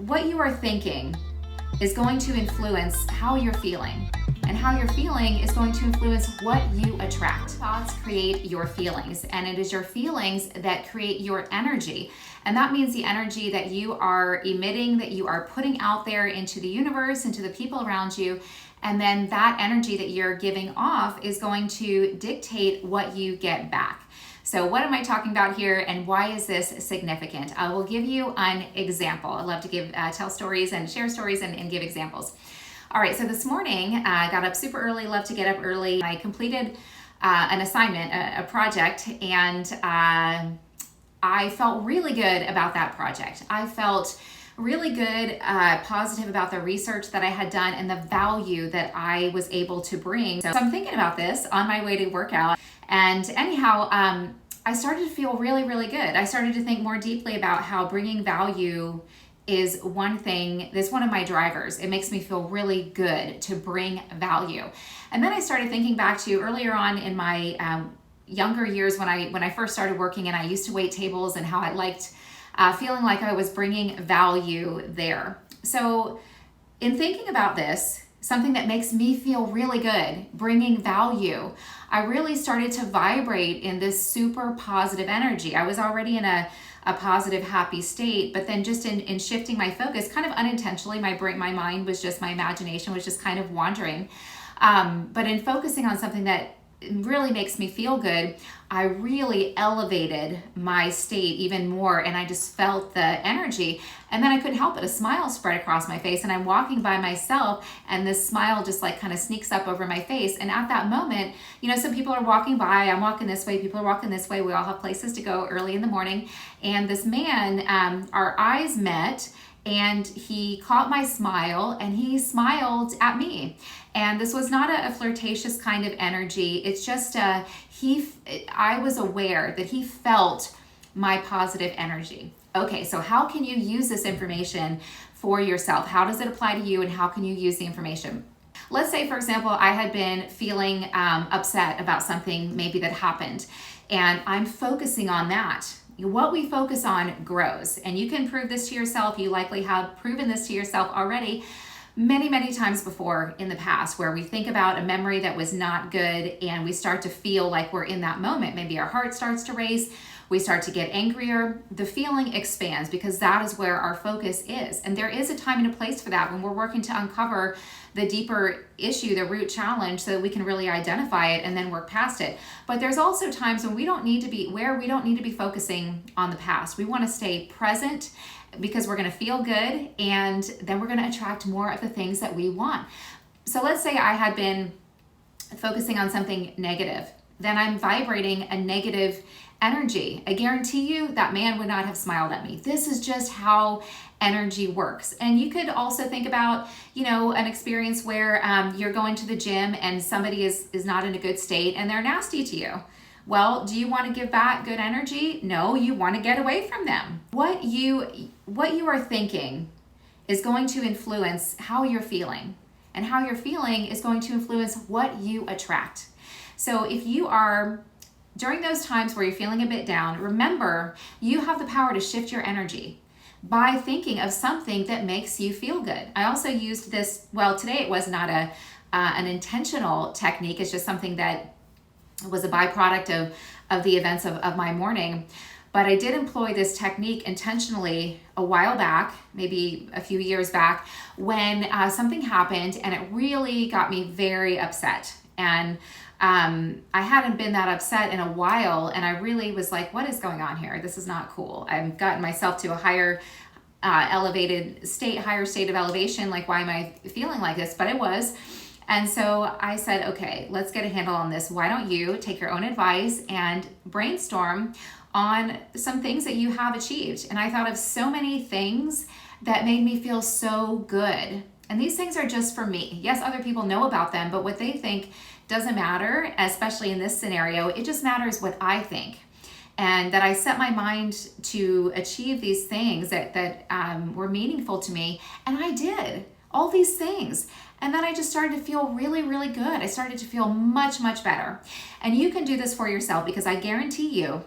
what you are thinking is going to influence how you're feeling. And how you're feeling is going to influence what you attract. Thoughts create your feelings, and it is your feelings that create your energy. And that means the energy that you are emitting, that you are putting out there into the universe, into the people around you. And then that energy that you're giving off is going to dictate what you get back. So what am I talking about here, and why is this significant? I will give you an example. I love to tell stories and share stories and give examples. All right, so this morning I got up super early, love to get up early. I completed an assignment, a project, and I felt really good about that project. I felt really good, positive about the research that I had done and the value that I was able to bring. So I'm thinking about this on my way to workout. And anyhow, I started to feel really, really good. I started to think more deeply about how bringing value is one thing, that's one of my drivers. It makes me feel really good to bring value. And then I started thinking back to earlier on in my younger years when I first started working, and I used to wait tables, and how I liked feeling like I was bringing value there. So in thinking about this, something that makes me feel really good, bringing value, I really started to vibrate in this super positive energy. I was already in a positive, happy state, but then just in shifting my focus, kind of unintentionally, my mind was just, my imagination was just kind of wandering. But in focusing on something that really makes me feel good, I really elevated my state even more, and I just felt the energy, and then I couldn't help it. A smile spread across my face, and I'm walking by myself, and this smile just like kind of sneaks up over my face. And at that moment, some people are walking by, I'm walking this way, people are walking this way, we all have places to go early in the morning, and this man, our eyes met, and he caught my smile, and he smiled at me. And this was not a flirtatious kind of energy. It's just I was aware that he felt my positive energy. Okay, so how can you use this information for yourself? How does it apply to you, and how can you use the information? Let's say, for example, I had been feeling upset about something maybe that happened, and I'm focusing on that. What we focus on grows, and you can prove this to yourself. You likely have proven this to yourself already many, many times before in the past, where we think about a memory that was not good, and we start to feel like we're in that moment. Maybe our heart starts to race, we start to get angrier. The feeling expands because that is where our focus is. And there is a time and a place for that when we're working to uncover the deeper issue, the root challenge, so that we can really identify it and then work past it. But there's also times when we don't need to be focusing on the past. We want to stay present, because we're going to feel good, and then we're going to attract more of the things that we want. So let's say I had been focusing on something negative. Then I'm vibrating a negative energy. I guarantee you that man would not have smiled at me. This is just how energy works. And you could also think about, an experience where you're going to the gym and somebody is not in a good state and they're nasty to you. Well, do you want to give back good energy? No, you want to get away from them. What you are thinking is going to influence how you're feeling, and how you're feeling is going to influence what you attract. So if you are, during those times where you're feeling a bit down, remember you have the power to shift your energy by thinking of something that makes you feel good. I also used this, today it was not an intentional technique. It's just something that was a byproduct of the events of my morning. But I did employ this technique intentionally a while back, maybe a few years back, when something happened and it really got me very upset. And I hadn't been that upset in a while, and I really was like, what is going on here? This is not cool. I've gotten myself to a higher state of elevation. Like, why am I feeling like this? But it was. And so I said, okay, let's get a handle on this. Why don't you take your own advice and brainstorm on some things that you have achieved? And I thought of so many things that made me feel so good. And these things are just for me. Yes, other people know about them, but what they think doesn't matter, especially in this scenario. It just matters what I think. And that I set my mind to achieve these things that were meaningful to me. And I did all these things. And then I just started to feel really, really good. I started to feel much, much better. And you can do this for yourself, because I guarantee you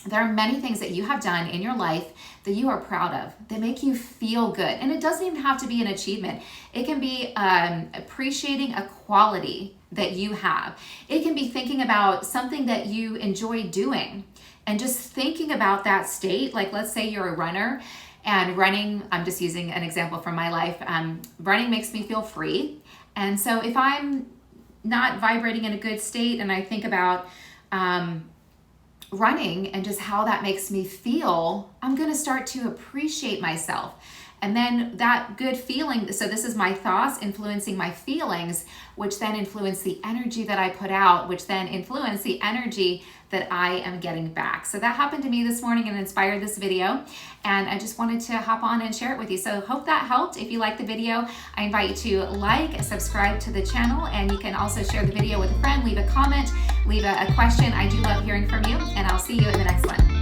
there are many things that you have done in your life that you are proud of, that make you feel good. And it doesn't even have to be an achievement. It can be appreciating a quality that you have. It can be thinking about something that you enjoy doing and just thinking about that state. Like, let's say you're a runner, and running, I'm just using an example from my life, running makes me feel free. And so if I'm not vibrating in a good state and I think about running and just how that makes me feel, I'm going to start to appreciate myself. And then that good feeling, so this is my thoughts influencing my feelings, which then influence the energy that I put out, which then influence the energy that I am getting back. So that happened to me this morning and inspired this video. And I just wanted to hop on and share it with you. So hope that helped. If you liked the video, I invite you to like, subscribe to the channel, and you can also share the video with a friend, leave a comment, leave a question. I do love hearing from you, and I'll see you in the next one.